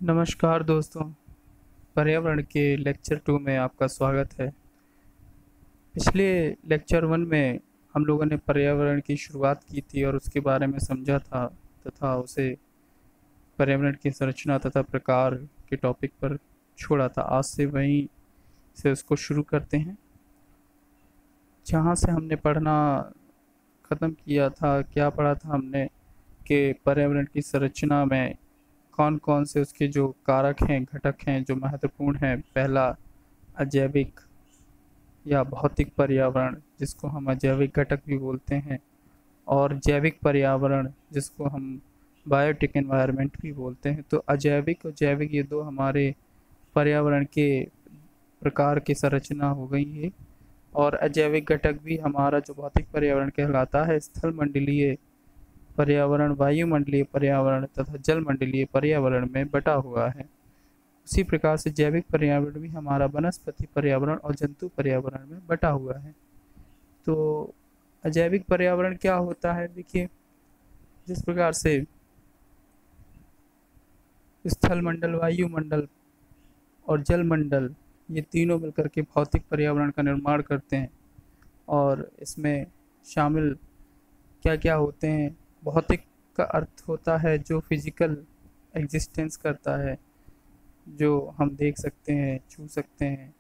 नमस्कार दोस्तों। पर्यावरण के लेक्चर 2 में आपका स्वागत है। पिछले लेक्चर 1 में हम लोगों ने पर्यावरण की शुरुआत की थी और उसके बारे में समझा था तथा उसे पर्यावरण की संरचना तथा प्रकार के टॉपिक पर छोड़ा था। आज से वहीं से उसको शुरू करते हैं जहाँ से हमने पढ़ना ख़त्म किया था। क्या पढ़ा था हमने कि पर्यावरण की संरचना में कौन कौन से उसके जो कारक हैं, घटक हैं जो महत्वपूर्ण हैं। पहला, अजैविक या भौतिक पर्यावरण जिसको हम अजैविक घटक भी बोलते हैं, और जैविक पर्यावरण जिसको हम बायोटिक एनवायरनमेंट भी बोलते हैं। तो अजैविक और जैविक ये दो हमारे पर्यावरण के प्रकार की संरचना हो गई है। और अजैविक घटक भी हमारा जो भौतिक पर्यावरण कहलाता है, स्थल मंडलीय पर्यावरण, वायुमंडलीय पर्यावरण तथा जल मंडलीय पर्यावरण में बटा हुआ है। उसी प्रकार से जैविक पर्यावरण भी हमारा वनस्पति पर्यावरण और जंतु पर्यावरण में बटा हुआ है। तो अजैविक पर्यावरण क्या होता है? देखिए, जिस प्रकार से स्थल मंडल, वायुमंडल और जल मंडल, ये तीनों मिलकर के भौतिक पर्यावरण का निर्माण करते हैं। और इसमें शामिल क्या क्या होते हैं? भौतिक का अर्थ होता है जो फिजिकल एग्जिस्टेंस करता है, जो हम देख सकते हैं, छू सकते हैं,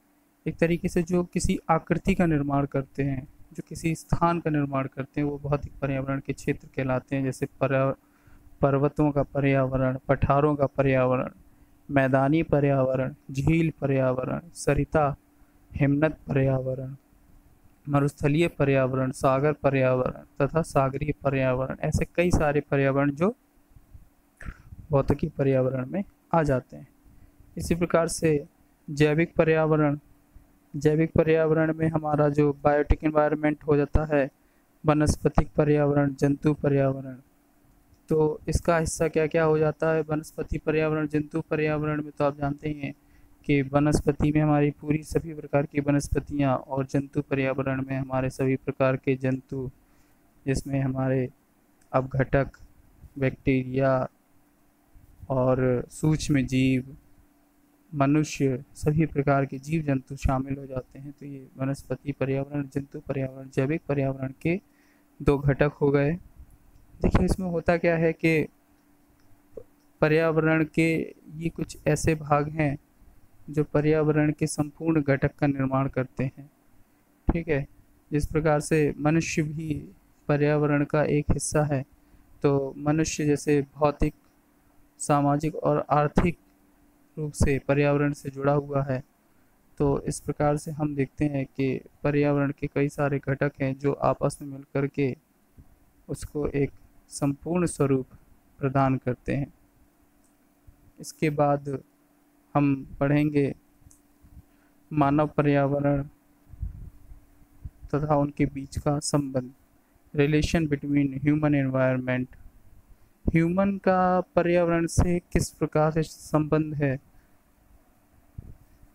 एक तरीके से जो किसी आकृति का निर्माण करते हैं, जो किसी स्थान का निर्माण करते हैं, वो भौतिक पर्यावरण के क्षेत्र कहलाते हैं। जैसे पर्वतों का पर्यावरण, पठारों का पर्यावरण, मैदानी पर्यावरण, झील पर्यावरण, सरिता हिमनद पर्यावरण, मरुस्थलीय पर्यावरण, सागर पर्यावरण तथा सागरीय पर्यावरण। ऐसे कई सारे पर्यावरण जो भौतिकी पर्यावरण में आ जाते हैं। इसी प्रकार से जैविक पर्यावरण, जैविक पर्यावरण में हमारा जो बायोटिक एनवायरनमेंट हो जाता है, वनस्पतिक पर्यावरण, जंतु पर्यावरण। तो इसका हिस्सा क्या क्या हो जाता है? वनस्पति पर्यावरण, जंतु पर्यावरण में तो आप जानते ही हैं कि वनस्पति में हमारी पूरी सभी प्रकार की वनस्पतियाँ, और जंतु पर्यावरण में हमारे सभी प्रकार के जंतु, जिसमें हमारे अपघटक, बैक्टीरिया और सूक्ष्म जीव, मनुष्य, सभी प्रकार के जीव जंतु शामिल हो जाते हैं। तो ये वनस्पति पर्यावरण, जंतु पर्यावरण, जैविक पर्यावरण के दो घटक हो गए। देखिए, इसमें होता क्या है कि पर्यावरण के ये कुछ ऐसे भाग हैं जो पर्यावरण के संपूर्ण घटक का निर्माण करते हैं। ठीक है? जिस प्रकार से मनुष्य भी पर्यावरण का एक हिस्सा है। तो मनुष्य जैसे भौतिक, सामाजिक और आर्थिक रूप से पर्यावरण से जुड़ा हुआ है। तो इस प्रकार से हम देखते हैं कि पर्यावरण के कई सारे घटक हैं जो आपस में मिलकर के उसको एक संपूर्ण स्वरूप प्रदान करते हैं। इसके बाद हम पढ़ेंगे मानव पर्यावरण तथा उनके बीच का संबंध, relation between human environment. Human का पर्यावरण से किस प्रकार से संबंध है,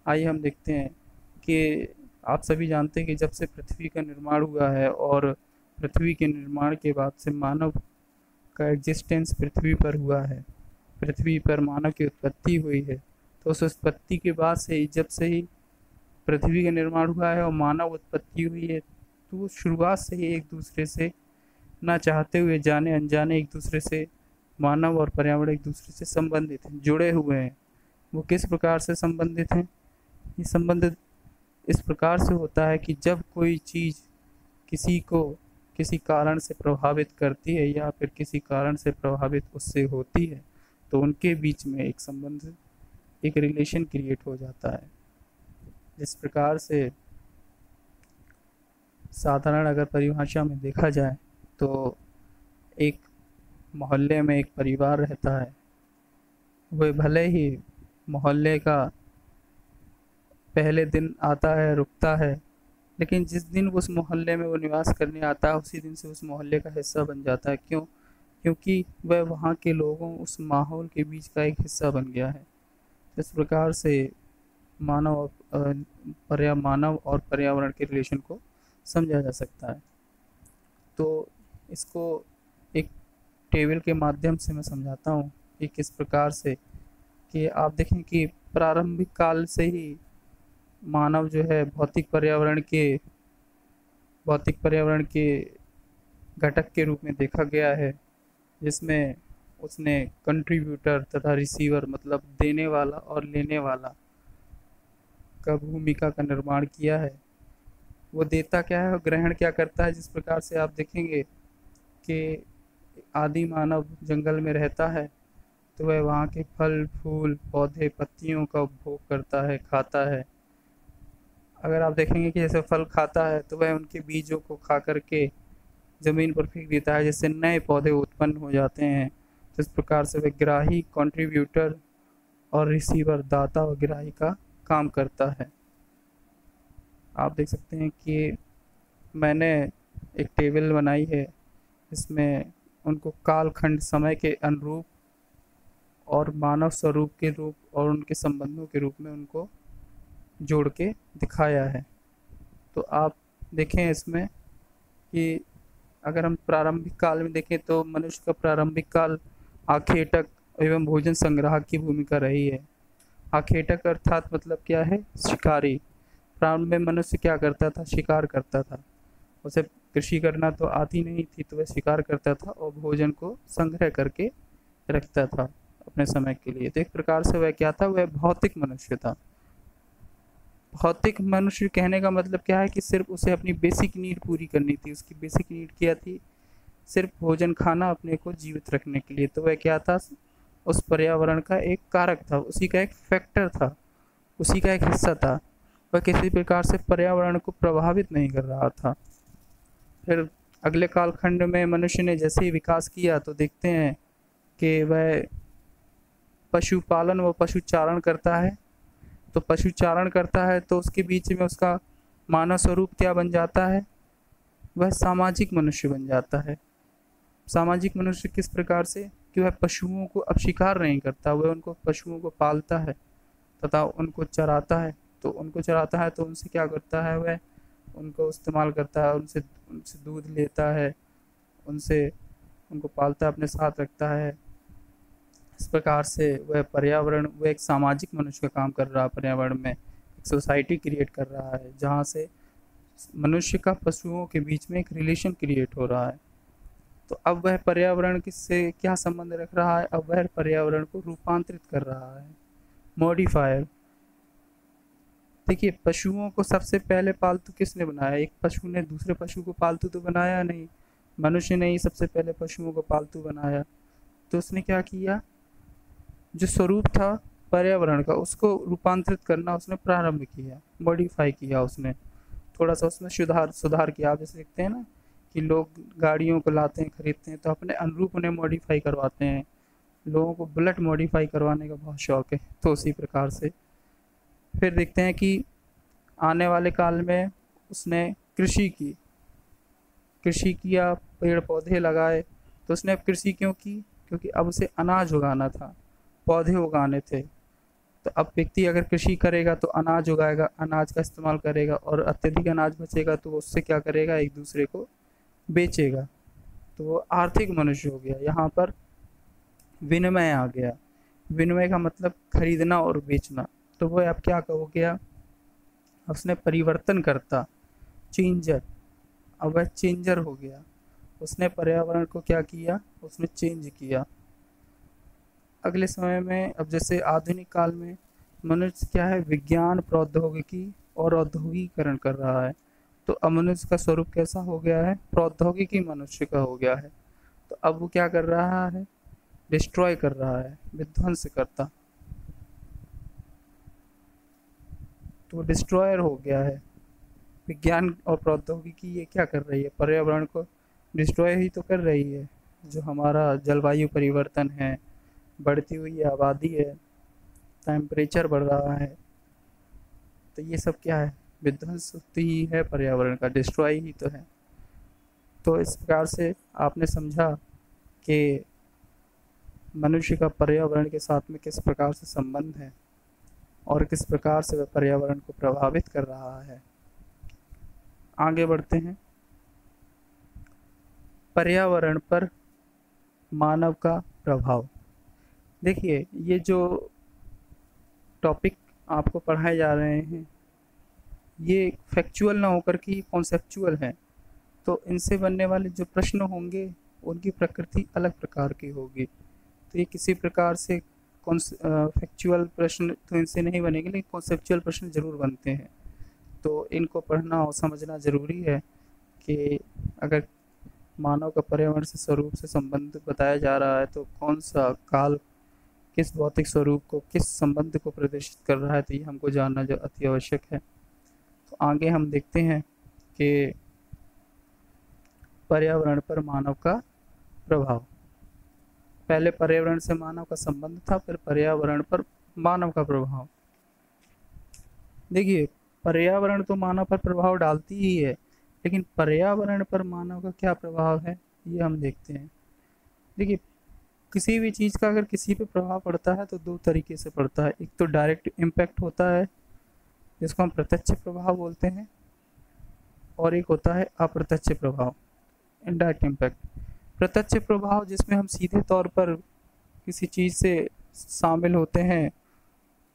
आइए हम देखते हैं कि आप सभी जानते हैं कि जब से पृथ्वी का निर्माण हुआ है और पृथ्वी के निर्माण के बाद से मानव का एग्जिस्टेंस पृथ्वी पर हुआ है, पृथ्वी पर मानव की उत्पत्ति हुई है। तो उस उत्पत्ति के बाद से ही, जब से ही पृथ्वी का निर्माण हुआ है और मानव उत्पत्ति हुई है, तो वो शुरुआत से ही एक दूसरे से ना चाहते हुए, जाने अनजाने एक दूसरे से, मानव और पर्यावरण एक दूसरे से संबंधित हैं, जुड़े हुए हैं। वो किस प्रकार से संबंधित हैं? ये संबंध इस प्रकार से होता है कि जब कोई चीज़ किसी को किसी कारण से प्रभावित करती है या फिर किसी कारण से प्रभावित उससे होती है, तो उनके बीच में एक संबंध, एक रिलेशन क्रिएट हो जाता है। जिस प्रकार से साधारण अगर परिभाषा में देखा जाए तो एक मोहल्ले में एक परिवार रहता है। वह भले ही मोहल्ले का पहले दिन आता है, रुकता है, लेकिन जिस दिन उस मोहल्ले में वो निवास करने आता है, उसी दिन से उस मोहल्ले का हिस्सा बन जाता है। क्यों? क्योंकि वह वहाँ के लोगों, उस माहौल के बीच का एक हिस्सा बन गया है। इस प्रकार से मानव और पर्यावरण के रिलेशन को समझा जा सकता है। तो इसको एक टेबल के माध्यम से मैं समझाता हूँ कि किस प्रकार से कि आप देखें कि प्रारंभिक काल से ही मानव जो है भौतिक पर्यावरण के घटक के रूप में देखा गया है, जिसमें उसने कंट्रीब्यूटर तथा रिसीवर मतलब देने वाला और लेने वाला का भूमिका का निर्माण किया है। वो देता क्या है और ग्रहण क्या करता है। जिस प्रकार से आप देखेंगे कि आदि मानव जंगल में रहता है तो वह वहाँ के फल फूल पौधे पत्तियों का उपभोग करता है, खाता है। अगर आप देखेंगे कि जैसे फल खाता है तो वह उनके बीजों को खा करके ज़मीन पर फेंक देता है, जिससे नए पौधे उत्पन्न हो जाते हैं। तो इस प्रकार से वह ग्राही कंट्रीब्यूटर और रिसीवर दाता और ग्राही का काम करता है। आप देख सकते हैं कि मैंने एक टेबल बनाई है, इसमें उनको कालखंड समय के अनुरूप और मानव स्वरूप के रूप और उनके संबंधों के रूप में उनको जोड़ के दिखाया है। तो आप देखें इसमें कि अगर हम प्रारंभिक काल में देखें तो मनुष्य का प्रारंभिक काल आखेटक एवं भोजन संग्राहक की भूमिका रही है। आखेटक अर्थात मतलब क्या है, शिकारी। प्रारंभ में मनुष्य क्या करता था, शिकार करता था। उसे कृषि करना तो आती नहीं थी, तो वह शिकार करता था और भोजन को संग्रह करके रखता था अपने समय के लिए। तो एक प्रकार से वह क्या था, वह भौतिक मनुष्य था। भौतिक मनुष्य कहने का मतलब क्या है कि सिर्फ उसे अपनी बेसिक नीड पूरी करनी थी। उसकी बेसिक नीड क्या थी, सिर्फ भोजन खाना, अपने को जीवित रखने के लिए। तो वह क्या था, उस पर्यावरण का एक कारक था, उसी का एक फैक्टर था, उसी का एक हिस्सा था। वह किसी प्रकार से पर्यावरण को प्रभावित नहीं कर रहा था। फिर अगले कालखंड में मनुष्य ने जैसे ही विकास किया तो देखते हैं कि वह पशुपालन व पशुचारण करता है। तो पशुचारण करता है तो उसके बीच में उसका मानव स्वरूप क्या बन जाता है, वह सामाजिक मनुष्य बन जाता है। सामाजिक मनुष्य किस प्रकार से कि वह पशुओं को अब शिकार नहीं करता, वह उनको पशुओं को पालता है तथा उनको चराता है। तो उनको चराता है तो उनसे क्या करता है, वह उनको इस्तेमाल करता है, उनसे उनसे दूध लेता है, उनसे उनको पालता है, अपने साथ रखता है। इस प्रकार से वह एक सामाजिक मनुष्य का काम कर रहा है। पर्यावरण में एक सोसाइटी क्रिएट कर रहा है, जहाँ से मनुष्य का पशुओं के बीच में एक रिलेशन क्रिएट हो रहा है। तो अब वह पर्यावरण से क्या संबंध रख रहा है, अब वह पर्यावरण को रूपांतरित कर रहा है, मॉडिफायर। देखिए, पशुओं को सबसे पहले पालतू किसने बनाया, एक पशु ने दूसरे पशु को पालतू तो बनाया नहीं, मनुष्य ने ही सबसे पहले पशुओं को पालतू बनाया। तो उसने क्या किया, जो स्वरूप था पर्यावरण का उसको रूपांतरित करना उसने प्रारंभ किया, मॉडिफाई किया उसने, थोड़ा सा उसमें सुधार सुधार किया। आप जैसे देखते हैं ना कि लोग गाड़ियों को लाते हैं, खरीदते हैं, तो अपने अनुरूप उन्हें मॉडिफाई करवाते हैं। लोगों को बुलेट मॉडिफाई करवाने का बहुत शौक है, तो उसी प्रकार से फिर देखते हैं कि आने वाले काल में उसने कृषि किया, पेड़ पौधे लगाए। तो उसने अब कृषि क्यों की, क्योंकि अब उसे अनाज उगाना था, पौधे उगाने थे। तो अब व्यक्ति अगर कृषि करेगा तो अनाज उगाएगा, अनाज का इस्तेमाल करेगा, और अत्यधिक अनाज बचेगा तो वो उससे क्या करेगा, एक दूसरे को बेचेगा। तो वो आर्थिक मनुष्य हो गया। यहाँ पर विनिमय आ गया। विनिमय का मतलब खरीदना और बेचना। तो वो अब क्या हो गया, उसने परिवर्तन करता, चेंजर। अब वह चेंजर हो गया, उसने पर्यावरण को क्या किया, उसने चेंज किया। अगले समय में अब जैसे आधुनिक काल में मनुष्य क्या है, विज्ञान प्रौद्योगिकी और औद्योगिकीकरण कर रहा है। तो अब मनुष्य का स्वरूप कैसा हो गया है, प्रौद्योगिकी मनुष्य का हो गया है। तो अब वो क्या कर रहा है, डिस्ट्रॉय कर रहा है, विध्वंस करता। तो वो डिस्ट्रॉयर हो गया है। विज्ञान और प्रौद्योगिकी ये क्या कर रही है, पर्यावरण को डिस्ट्रॉय ही तो कर रही है। जो हमारा जलवायु परिवर्तन है, बढ़ती हुई आबादी है, टेम्परेचर बढ़ रहा है, तो ये सब क्या है, विध्वंस ही है, पर्यावरण का डिस्ट्रॉय ही तो है। तो इस प्रकार से आपने समझा कि मनुष्य का पर्यावरण के साथ में किस प्रकार से संबंध है और किस प्रकार से वह पर्यावरण को प्रभावित कर रहा है। आगे बढ़ते हैं। पर्यावरण पर मानव का प्रभाव। देखिए, ये जो टॉपिक आपको पढ़ाए जा रहे हैं ये फैक्चुअल ना होकर के कॉन्सेप्चुअल है, तो इनसे बनने वाले जो प्रश्न होंगे उनकी प्रकृति अलग प्रकार की होगी। तो ये किसी प्रकार से फैक्चुअल प्रश्न तो इनसे नहीं बनेंगे, लेकिन कॉन्सेप्चुअल प्रश्न ज़रूर बनते हैं। तो इनको पढ़ना और समझना ज़रूरी है कि अगर मानव का पर्यावरण से स्वरूप से संबंध बताया जा रहा है तो कौन सा काल किस भौतिक स्वरूप को, किस संबंध को प्रदर्शित कर रहा है, तो ये हमको जानना जो अति आवश्यक है। तो आगे हम देखते हैं कि पर्यावरण पर मानव का प्रभाव। पहले पर्यावरण से मानव का संबंध था, फिर पर्यावरण पर मानव का प्रभाव। देखिए, पर्यावरण तो मानव पर प्रभाव डालती ही है, लेकिन पर्यावरण पर मानव का क्या प्रभाव है ये हम देखते हैं। देखिए, किसी भी चीज़ का अगर किसी पे प्रभाव पड़ता है तो दो तरीके से पड़ता है। एक तो डायरेक्ट इम्पैक्ट होता है जिसको हम प्रत्यक्ष प्रभाव बोलते हैं, और एक होता है अप्रत्यक्ष प्रभाव, इनडायरेक्ट इम्पैक्ट। प्रत्यक्ष प्रभाव जिसमें हम सीधे तौर पर किसी चीज़ से शामिल होते हैं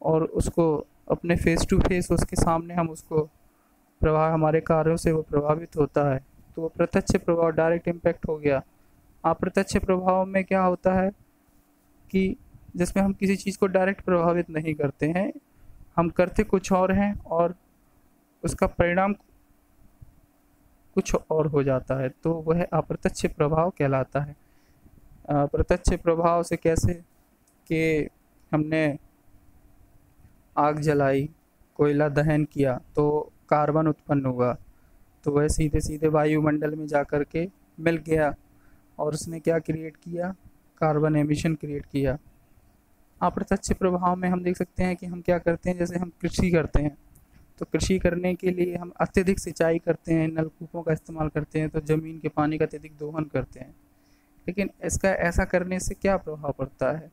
और उसको अपने फेस टू फेस उसके सामने हम उसको प्रभाव, हमारे कार्यों से वो प्रभावित होता है, तो वो प्रत्यक्ष प्रभाव डायरेक्ट इम्पैक्ट हो गया। अप्रत्यक्ष प्रभाव में क्या होता है कि जिसमें हम किसी चीज़ को डायरेक्ट प्रभावित नहीं करते हैं, हम करते कुछ और हैं और उसका परिणाम कुछ और हो जाता है, तो वह अप्रत्यक्ष प्रभाव कहलाता है। प्रत्यक्ष प्रभाव से कैसे कि हमने आग जलाई, कोयला दहन किया तो कार्बन उत्पन्न हुआ, तो वह सीधे सीधे वायुमंडल में जा कर के मिल गया और उसने क्या क्रिएट किया, कार्बन एमिशन क्रिएट किया। अप्रत्यक्ष प्रभाव में हम देख सकते हैं कि हम क्या करते हैं, जैसे हम कृषि करते हैं तो कृषि करने के लिए हम अत्यधिक सिंचाई करते हैं, नलकूपों का इस्तेमाल करते हैं, तो ज़मीन के पानी का अत्यधिक दोहन करते हैं। लेकिन इसका ऐसा करने से क्या प्रभाव पड़ता है,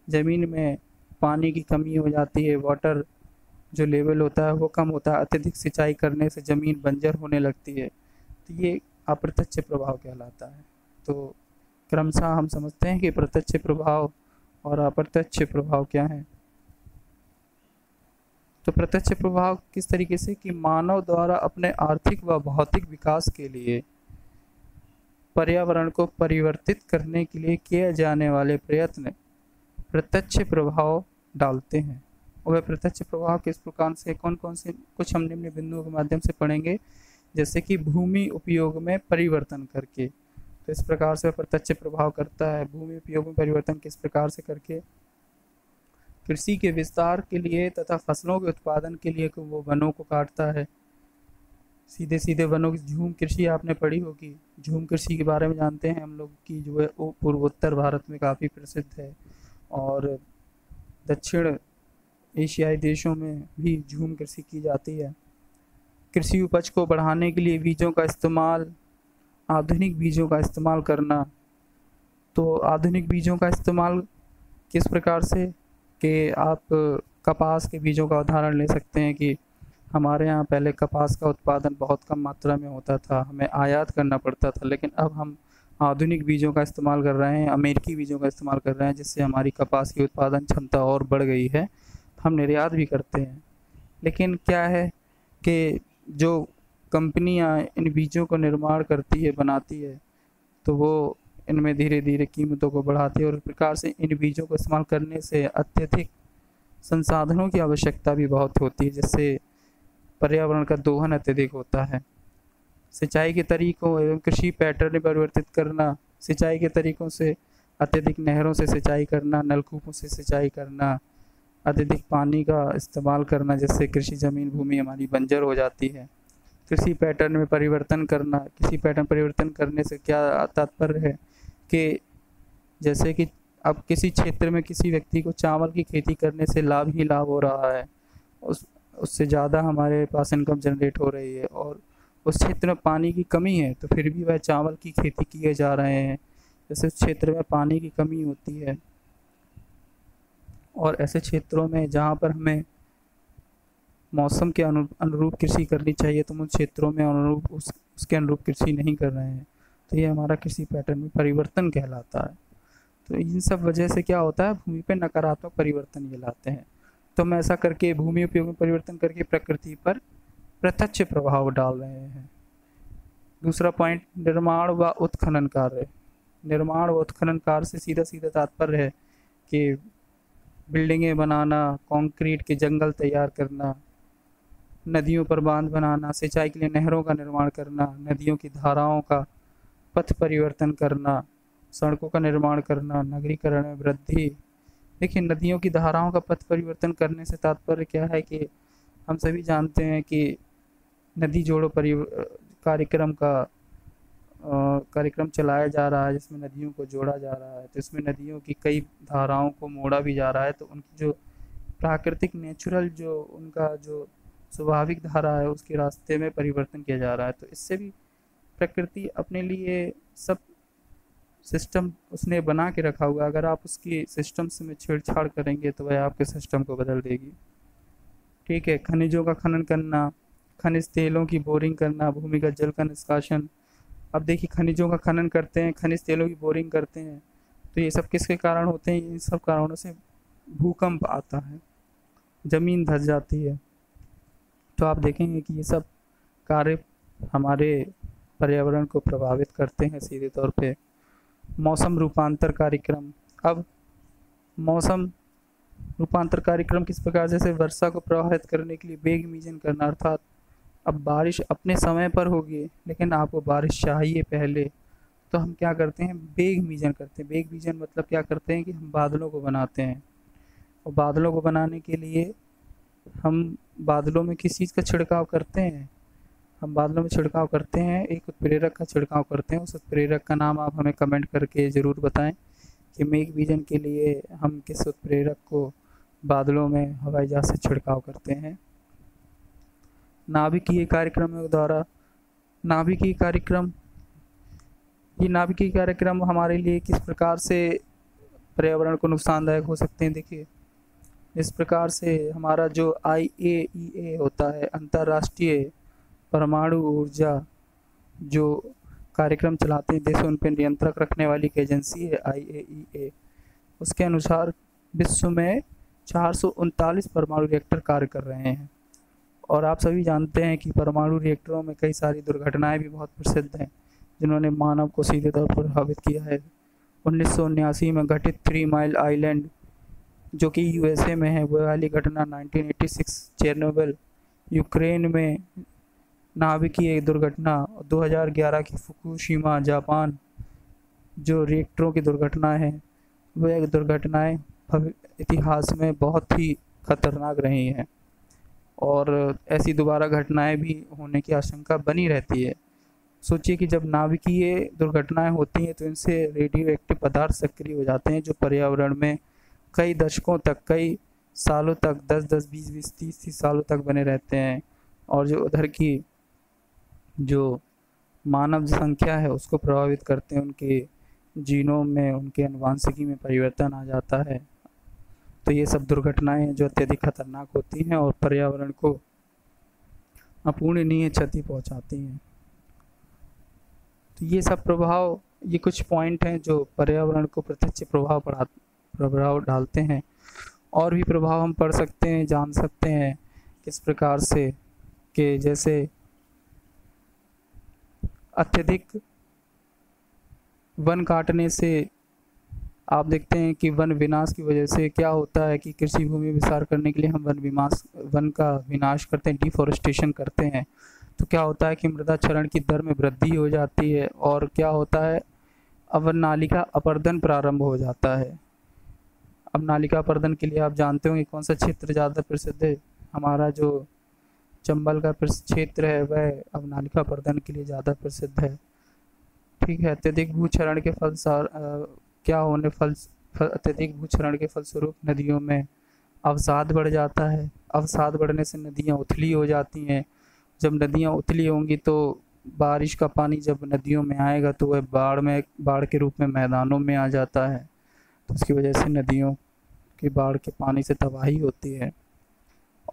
ज़मीन में पानी की कमी हो जाती है, वाटर जो लेवल होता है वो कम होता है, अत्यधिक सिंचाई करने से ज़मीन बंजर होने लगती है, तो ये अप्रत्यक्ष प्रभाव कहलाता है। तो क्रमशः हम समझते हैं कि प्रत्यक्ष प्रभाव और अप्रत्यक्ष प्रभाव क्या है। तो प्रत्यक्ष प्रभाव किस तरीके से कि मानव द्वारा अपने आर्थिक व भौतिक विकास के लिए पर्यावरण को परिवर्तित करने के लिए किए जाने वाले प्रयत्न प्रत्यक्ष प्रभाव डालते हैं। और वह प्रत्यक्ष प्रभाव किस प्रकार से, कौन कौन से, कुछ हम निम्न बिंदुओं के माध्यम से पढ़ेंगे, जैसे कि भूमि उपयोग में परिवर्तन करके, तो इस प्रकार से प्रत्यक्ष प्रभाव करता है। भूमि उपयोग में परिवर्तन किस प्रकार से करके, कृषि के विस्तार के लिए तथा फसलों के उत्पादन के लिए वो वनों को काटता है, सीधे सीधे वनों की झूम कृषि आपने पढ़ी होगी। झूम कृषि के बारे में जानते हैं हम लोग कि जो है वो पूर्वोत्तर भारत में काफ़ी प्रसिद्ध है और दक्षिण एशियाई देशों में भी झूम कृषि की जाती है। कृषि उपज को बढ़ाने के लिए बीजों का इस्तेमाल, आधुनिक बीजों का इस्तेमाल करना। तो आधुनिक बीजों का इस्तेमाल किस प्रकार से कि आप कपास के बीजों का उदाहरण ले सकते हैं कि हमारे यहाँ पहले कपास का उत्पादन बहुत कम मात्रा में होता था, हमें आयात करना पड़ता था, लेकिन अब हम आधुनिक बीजों का इस्तेमाल कर रहे हैं, अमेरिकी बीजों का इस्तेमाल कर रहे हैं, जिससे हमारी कपास की उत्पादन क्षमता और बढ़ गई है, हम निर्यात भी करते हैं। लेकिन क्या है कि जो कंपनियां इन बीजों को निर्माण करती है, बनाती है, तो वो इनमें धीरे धीरे कीमतों को बढ़ाती है और इस प्रकार से इन बीजों को इस्तेमाल करने से अत्यधिक संसाधनों की आवश्यकता भी बहुत होती है, जिससे पर्यावरण का दोहन अत्यधिक होता है। सिंचाई के तरीकों एवं कृषि पैटर्न परिवर्तित करना, सिंचाई के तरीकों से अत्यधिक नहरों से सिंचाई करना, नलकूपों से सिंचाई करना, अत्यधिक पानी का इस्तेमाल करना, जिससे कृषि ज़मीन भूमि हमारी बंजर हो जाती है। कृषि पैटर्न में परिवर्तन करना, कृषि पैटर्न परिवर्तन करने से क्या तात्पर्य है कि जैसे कि अब किसी क्षेत्र में किसी व्यक्ति को चावल की खेती करने से लाभ ही लाभ हो रहा है, उससे ज़्यादा हमारे पास इनकम जनरेट हो रही है, और उस क्षेत्र में पानी की कमी है तो फिर भी वह चावल की खेती किए जा रहे हैं। जैसे उस क्षेत्र में पानी की कमी होती है और ऐसे क्षेत्रों में जहाँ पर हमें मौसम के अनुरूप कृषि करनी चाहिए तो उन क्षेत्रों में अनुरूप उसके अनुरूप कृषि नहीं कर रहे हैं, तो ये हमारा कृषि पैटर्न में परिवर्तन कहलाता है। तो इन सब वजह से क्या होता है, भूमि पे नकारात्मक परिवर्तन ये लाते हैं। तो हम ऐसा करके भूमि उपयोग में परिवर्तन करके प्रकृति पर प्रत्यक्ष प्रभाव डाल रहे हैं। दूसरा पॉइंट, निर्माण व उत्खनन कार्य। निर्माण व उत्खनन कार्य से सीधा सीधा तात्पर्य है कि बिल्डिंगें बनाना, कंक्रीट के जंगल तैयार करना, नदियों पर बांध बनाना, सिंचाई के लिए नहरों का निर्माण करना, नदियों की धाराओं का पथ परिवर्तन करना, सड़कों का निर्माण करना, नगरीकरण में वृद्धि। देखिए, नदियों की धाराओं का पथ परिवर्तन करने से तात्पर्य क्या है कि हम सभी जानते हैं कि नदी जोड़ो कार्यक्रम का कार्यक्रम चलाया जा रहा है, जिसमें नदियों को जोड़ा जा रहा है। तो इसमें नदियों की कई धाराओं को मोड़ा भी जा रहा है, तो उनकी जो प्राकृतिक नेचुरल जो उनका जो स्वाभाविक धारा है उसके रास्ते में परिवर्तन किया जा रहा है। तो इससे भी प्रकृति अपने लिए सब सिस्टम उसने बना के रखा हुआ है। अगर आप उसकी सिस्टम्स में छेड़छाड़ करेंगे तो वह आपके सिस्टम को बदल देगी। ठीक है, खनिजों का खनन करना, खनिज तेलों की बोरिंग करना, भूमिगत जल का निष्कासन। अब देखिए, खनिजों का खनन करते हैं, खनिज तेलों की बोरिंग करते हैं, तो ये सब किसके कारण होते हैं? इन सब कारणों से भूकंप आता है, ज़मीन धंस जाती है। तो आप देखेंगे कि ये सब कार्य हमारे पर्यावरण को प्रभावित करते हैं सीधे तौर पे। मौसम रूपांतर कार्यक्रम। अब मौसम रूपांतर कार्यक्रम किस प्रकार, जैसे वर्षा को प्रभावित करने के लिए बेगमीजन करना, अर्थात अब बारिश अपने समय पर होगी लेकिन आपको बारिश चाहिए पहले, तो हम क्या करते हैं? बेगमीजन करते हैं। बेगमीजन मतलब क्या करते हैं कि हम बादलों को बनाते हैं, और बादलों को बनाने के लिए हम बादलों में किस चीज़ का छिड़काव करते हैं? हम बादलों में छिड़काव करते हैं, एक उत्प्रेरक का छिड़काव करते हैं। उस उत्प्रेरक का नाम आप हमें कमेंट करके ज़रूर बताएं कि मेघ बीजन के लिए हम किस उत्प्रेरक को बादलों में हवाई जहाज से छिड़काव करते हैं। नाभिकीय कार्यक्रम द्वारा, नाभिकीय कार्यक्रम, ये नाभिकीय कार्यक्रम हमारे लिए किस प्रकार से पर्यावरण को नुकसानदायक हो सकते हैं? देखिए, इस प्रकार से हमारा जो IAEA होता है, अंतर्राष्ट्रीय परमाणु ऊर्जा जो कार्यक्रम चलाते हैं देश, उन पर नियंत्रक रखने वाली एक एजेंसी है IAEA। उसके अनुसार विश्व में 439 परमाणु रिएक्टर कार्य कर रहे हैं। और आप सभी जानते हैं कि परमाणु रिएक्टरों में कई सारी दुर्घटनाएं भी बहुत प्रसिद्ध हैं, जिन्होंने मानव को सीधे तौर पर प्रभावित किया है। 1979 में घटित 3 माइल आइलैंड जो कि USA में है, वो वाली घटना, 1986 चेरनोबिल यूक्रेन में नाभिकीय दुर्घटना, 2011 की फुकुशिमा जापान जो रिएक्टरों की दुर्घटना है, वह दुर्घटनाएं इतिहास में बहुत ही खतरनाक रही हैं, और ऐसी दोबारा घटनाएं भी होने की आशंका बनी रहती है। सोचिए कि जब नाभिकीय दुर्घटनाएं होती हैं तो इनसे रेडियो एक्टिव पदार्थ सक्रिय हो जाते हैं, जो पर्यावरण में कई दशकों तक, कई सालों तक, 10-10, 20-20, 30-30 सालों तक बने रहते हैं, और जो उधर की जो मानव संख्या है उसको प्रभावित करते हैं। उनके जीनोम में, उनके आनुवंशिकी में परिवर्तन आ जाता है। तो ये सब दुर्घटनाएं हैं जो अत्यधिक खतरनाक होती हैं और पर्यावरण को अपूरणीय क्षति पहुंचाती हैं। तो ये सब प्रभाव, ये कुछ पॉइंट हैं जो पर्यावरण को प्रत्यक्ष प्रभाव डालते हैं। और भी प्रभाव हम पढ़ सकते हैं, जान सकते हैं किस प्रकार से, कि जैसे अत्यधिक वन काटने से आप देखते हैं कि वन विनाश की वजह से क्या होता है कि कृषि भूमि विस्तार करने के लिए हम वन का विनाश करते हैं, डिफॉरेस्टेशन करते हैं। तो क्या होता है कि मृदा क्षरण की दर में वृद्धि हो जाती है, और क्या होता है, अवनाली का अपरदन प्रारंभ हो जाता है। अब नालिका अपर्दन के लिए आप जानते होंगे कौन सा क्षेत्र ज़्यादा प्रसिद्ध है? हमारा जो चंबल का क्षेत्र है वह अब नालिका अपर्दन के लिए ज़्यादा प्रसिद्ध है। ठीक है, अत्यधिक भूक्षरण के अत्यधिक भूक्षरण के फलस्वरूप नदियों में अवसाद बढ़ जाता है। अवसाद बढ़ने से नदियाँ उथली हो जाती हैं। जब नदियाँ उथली होंगी तो बारिश का पानी जब नदियों में आएगा तो वह बाढ़ के रूप में मैदानों में आ जाता है। तो उसकी वजह से नदियों की बाढ़ के पानी से तबाही होती है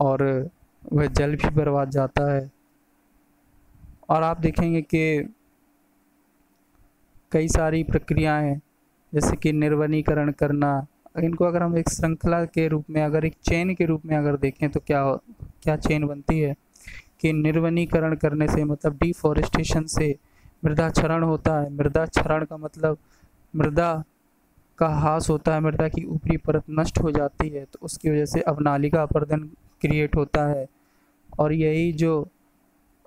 और वह जल भी बर्बाद जाता है। और आप देखेंगे कि कई सारी प्रक्रियाएं जैसे कि निर्वनीकरण करना, इनको अगर हम एक श्रृंखला के रूप में, अगर एक चेन के रूप में अगर देखें तो क्या क्या चेन बनती है कि निर्वनीकरण करने से, मतलब डिफॉरेस्टेशन से मृदा क्षरण होता है। मृदा क्षरण का मतलब मृदा का ह्रास होता है, मृदा की ऊपरी परत नष्ट हो जाती है, तो उसकी वजह से अवनालिका अपरदन क्रिएट होता है। और यही जो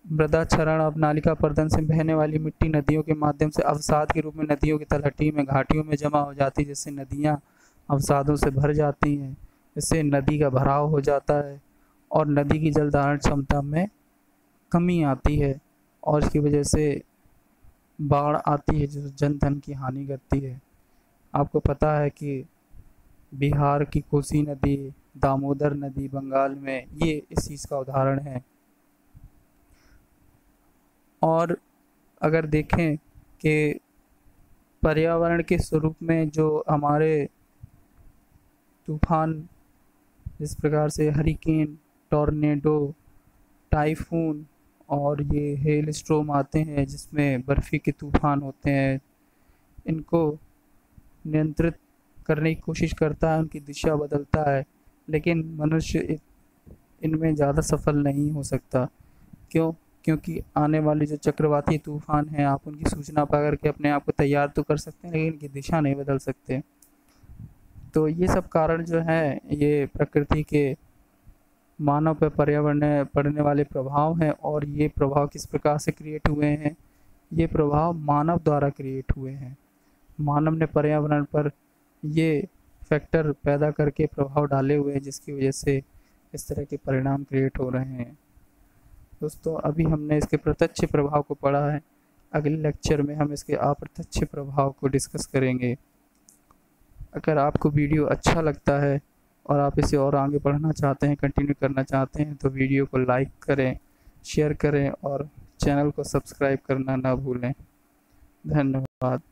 मृदा क्षरण अवनालिका अपरदन से बहने वाली मिट्टी नदियों के माध्यम से अवसाद के रूप में नदियों की तलहटी में, घाटियों में जमा हो जाती है, जिससे नदियाँ अवसादों से भर जाती हैं। इससे नदी का भराव हो जाता है और नदी की जल धारण क्षमता में कमी आती है, और इसकी वजह से बाढ़ आती है जो जन धन की हानि करती है। आपको पता है कि बिहार की कोसी नदी, दामोदर नदी बंगाल में, ये इस चीज़ का उदाहरण है। और अगर देखें कि पर्यावरण के स्वरूप में जो हमारे तूफान, जिस प्रकार से हरिकेन, टॉर्नेडो, टाइफून और ये हेल स्ट्रोम आते हैं जिसमें बर्फ़ी के तूफान होते हैं, इनको नियंत्रित करने की कोशिश करता है, उनकी दिशा बदलता है, लेकिन मनुष्य इनमें ज़्यादा सफल नहीं हो सकता। क्यों? क्योंकि आने वाले जो चक्रवाती तूफान हैं, आप उनकी सूचना पा करके अपने आप को तैयार तो कर सकते हैं, लेकिन इनकी दिशा नहीं बदल सकते। तो ये सब कारण जो हैं, ये प्रकृति के मानव पर पर्यावरण में पड़ने वाले प्रभाव हैं। और ये प्रभाव किस प्रकार से क्रिएट हुए हैं? ये प्रभाव मानव द्वारा क्रिएट हुए हैं। मानव ने पर्यावरण पर ये फैक्टर पैदा करके प्रभाव डाले हुए हैं, जिसकी वजह से इस तरह के परिणाम क्रिएट हो रहे हैं। दोस्तों, अभी हमने इसके प्रत्यक्ष प्रभाव को पढ़ा है, अगले लेक्चर में हम इसके अप्रत्यक्ष प्रभाव को डिस्कस करेंगे। अगर आपको वीडियो अच्छा लगता है और आप इसे और आगे बढ़ना चाहते हैं, कंटिन्यू करना चाहते हैं, तो वीडियो को लाइक करें, शेयर करें और चैनल को सब्सक्राइब करना ना भूलें। धन्यवाद।